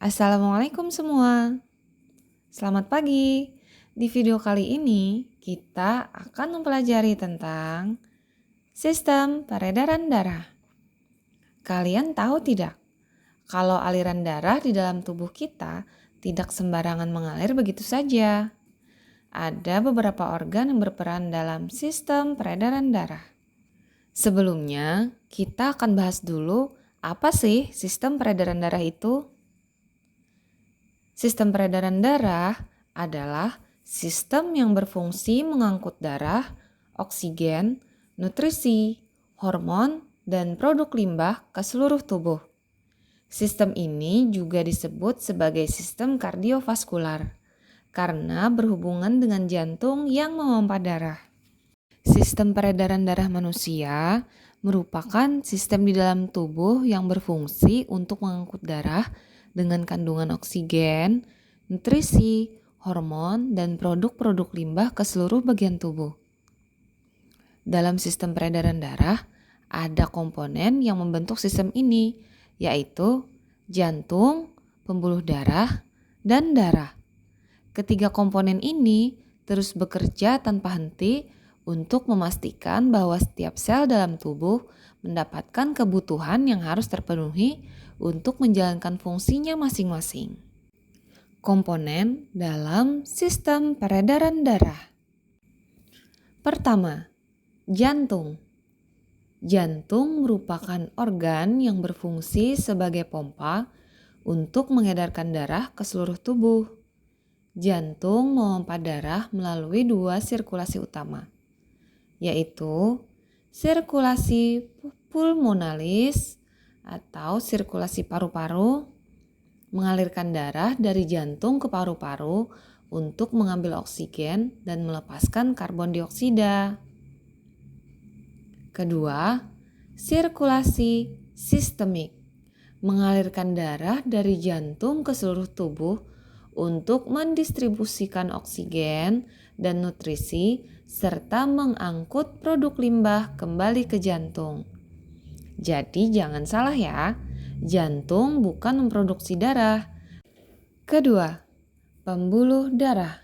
Assalamualaikum semua. Selamat pagi. Di video kali ini kita akan mempelajari tentang sistem peredaran darah. Kalian tahu tidak, kalau aliran darah di dalam tubuh kita tidak sembarangan mengalir begitu saja. Ada beberapa organ yang berperan dalam sistem peredaran darah. Sebelumnya, kita akan bahas dulu apa sih sistem peredaran darah itu. Sistem peredaran darah adalah sistem yang berfungsi mengangkut darah, oksigen, nutrisi, hormon, dan produk limbah ke seluruh tubuh. Sistem ini juga disebut sebagai sistem kardiovaskular karena berhubungan dengan jantung yang memompa darah. Sistem peredaran darah manusia merupakan sistem di dalam tubuh yang berfungsi untuk mengangkut darah dengan kandungan oksigen, nutrisi, hormon, dan produk-produk limbah ke seluruh bagian tubuh. Dalam sistem peredaran darah, ada komponen yang membentuk sistem ini, yaitu jantung, pembuluh darah, dan darah. Ketiga komponen ini terus bekerja tanpa henti untuk memastikan bahwa setiap sel dalam tubuh mendapatkan kebutuhan yang harus terpenuhi untuk menjalankan fungsinya masing-masing. Komponen dalam sistem peredaran darah. Pertama, jantung. Jantung merupakan organ yang berfungsi sebagai pompa untuk mengedarkan darah ke seluruh tubuh. Jantung memompa darah melalui dua sirkulasi utama, yaitu sirkulasi pulmonalis atau sirkulasi paru-paru, mengalirkan darah dari jantung ke paru-paru untuk mengambil oksigen dan melepaskan karbon dioksida. Kedua, sirkulasi sistemik, mengalirkan darah dari jantung ke seluruh tubuh untuk mendistribusikan oksigen dan nutrisi serta mengangkut produk limbah kembali ke jantung. Jadi jangan salah ya, jantung bukan memproduksi darah. Kedua, pembuluh darah.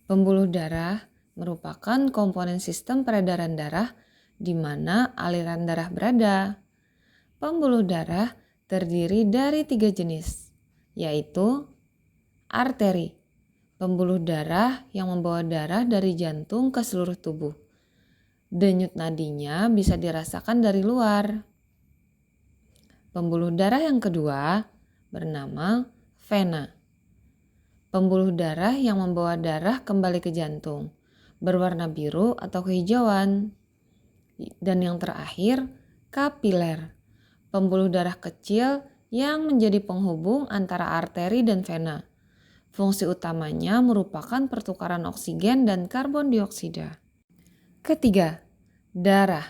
Pembuluh darah merupakan komponen sistem peredaran darah di mana aliran darah berada. Pembuluh darah terdiri dari 3 jenis, yaitu arteri, pembuluh darah yang membawa darah dari jantung ke seluruh tubuh. Denyut nadinya bisa dirasakan dari luar. Pembuluh darah yang kedua bernama vena. Pembuluh darah yang membawa darah kembali ke jantung, berwarna biru atau kehijauan. Dan yang terakhir, kapiler, pembuluh darah kecil yang menjadi penghubung antara arteri dan vena. Fungsi utamanya merupakan pertukaran oksigen dan karbon dioksida. Ketiga, darah.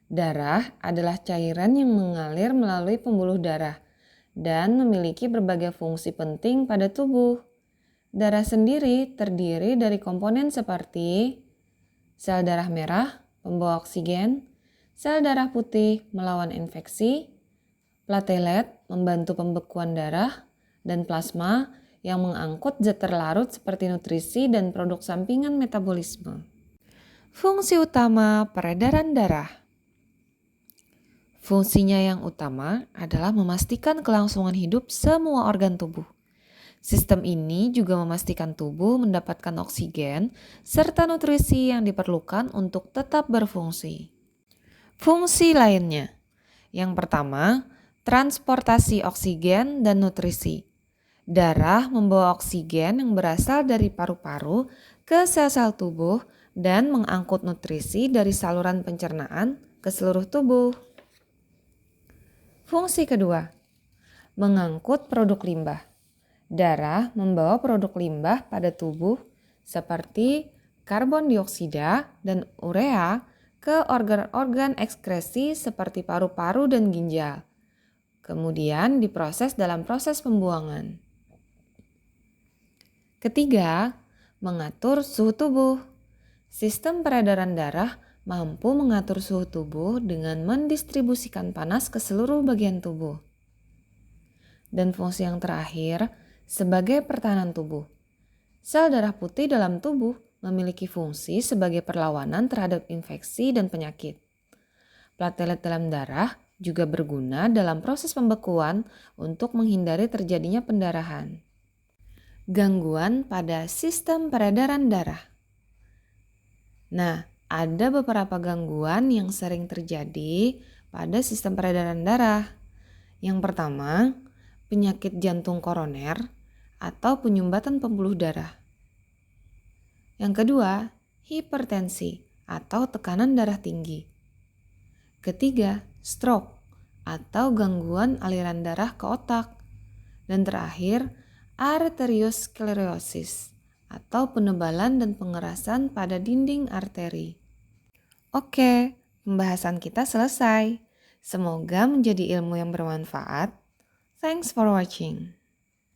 Darah adalah cairan yang mengalir melalui pembuluh darah dan memiliki berbagai fungsi penting pada tubuh. Darah sendiri terdiri dari komponen seperti sel darah merah, pembawa oksigen, sel darah putih melawan infeksi, platelet membantu pembekuan darah, dan plasma yang mengangkut zat terlarut seperti nutrisi dan produk sampingan metabolisme. Fungsi utama peredaran darah. Fungsinya yang utama adalah memastikan kelangsungan hidup semua organ tubuh. Sistem ini juga memastikan tubuh mendapatkan oksigen serta nutrisi yang diperlukan untuk tetap berfungsi. Fungsi lainnya. Yang pertama, transportasi oksigen dan nutrisi. Darah membawa oksigen yang berasal dari paru-paru ke sel-sel tubuh dan mengangkut nutrisi dari saluran pencernaan ke seluruh tubuh. Fungsi kedua, mengangkut produk limbah. Darah membawa produk limbah pada tubuh seperti karbon dioksida dan urea ke organ-organ ekskresi seperti paru-paru dan ginjal. Kemudian diproses dalam proses pembuangan. Ketiga, mengatur suhu tubuh. Sistem peredaran darah mampu mengatur suhu tubuh dengan mendistribusikan panas ke seluruh bagian tubuh. Dan fungsi yang terakhir sebagai pertahanan tubuh. Sel darah putih dalam tubuh memiliki fungsi sebagai perlawanan terhadap infeksi dan penyakit. Platelet dalam darah juga berguna dalam proses pembekuan untuk menghindari terjadinya pendarahan. Gangguan pada sistem peredaran darah. Nah, ada beberapa gangguan yang sering terjadi pada sistem peredaran darah. Yang pertama, penyakit jantung koroner atau penyumbatan pembuluh darah. Yang kedua, hipertensi atau tekanan darah tinggi. Ketiga, stroke atau gangguan aliran darah ke otak. Dan terakhir, arteriosklerosis atau penebalan dan pengerasan pada dinding arteri. Oke, pembahasan kita selesai. Semoga menjadi ilmu yang bermanfaat. Thanks for watching.